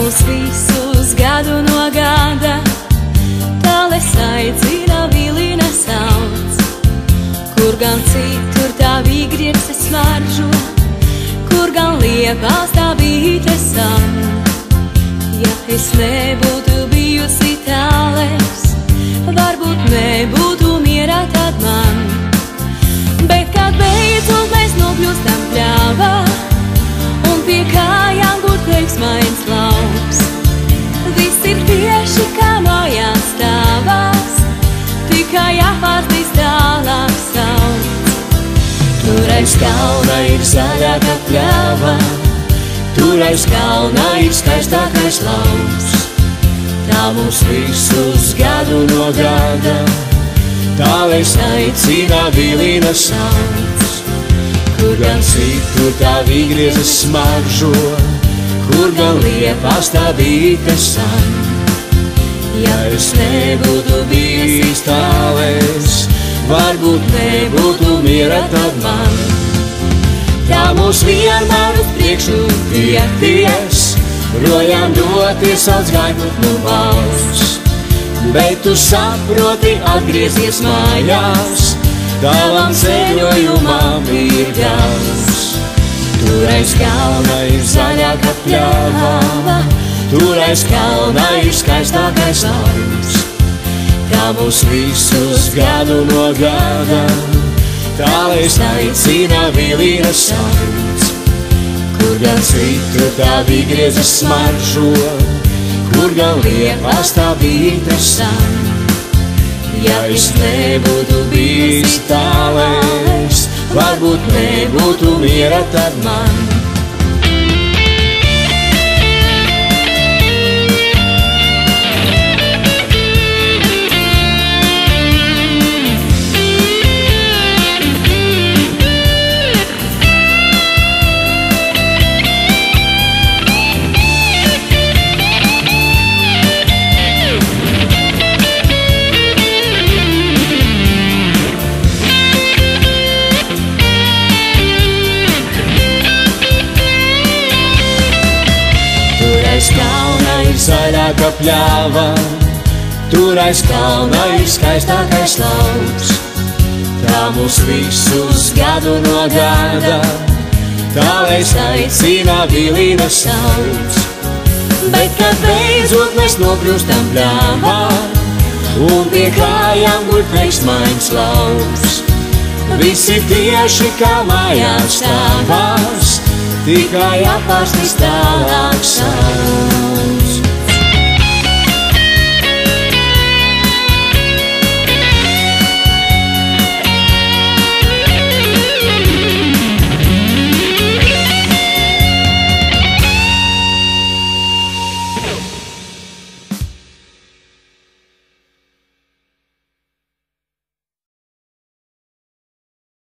mūs visus gadu no gada, tāles aicina vilina sauc. Kur gan citur tā vīgriekse smaržo, kur gan liepās tā vīte san. Ja es nebūtu bijusi tāles, varbūt nebūtu miera tad man. Bet kad beidzot mēs nokļūstam pļāvā, un pie kājām gūt veiksmains lauks, viss ir tieši kā mājās stāvās, tikai apārstīs tālāk sauc. Tur aiz kalna ir zaļāka pļāva, tur aiz kalna ir skaistākais lauks. Tā mūs visus gadu no gada, tāles aicina vilina sauc. Kur gan citur tā vīgriezes smaržo, kur gan liepās tā vīte san. Ja es nebūtu bijis tāles, varbūt nebūtu miera tad man. Tā mūs vienmēr uz priekšu tiekties, projām doties sauc gaiputnu valsts. Bet tu saproti atgriezies mājās, tavam ceļojumam ir gals. Tur aiz kalna ir zaļāka pļāva, tur aiz kalna ir skaistākais lauks. Tā mūs visus gadu no gada, tāles aicina vilina sauc. Kur gan citur tā vīgriezes smaržo, kur gan liepās tā vīte san. Ja es nebūtu bijis tāles, varbūt nebūtu miera tad man. Zaļāka pļāva, tur aiz kalna ir skaistākais lauks. Tā mūs visus gadu no gada, tāles aicina vilina sauc. Bet kad beidzot mēs nokļūstam pļāvā, un pie kājām guļ veiksmains lauks, viss ir tieši kā mājās stāvās, tikai apārstīs tālāk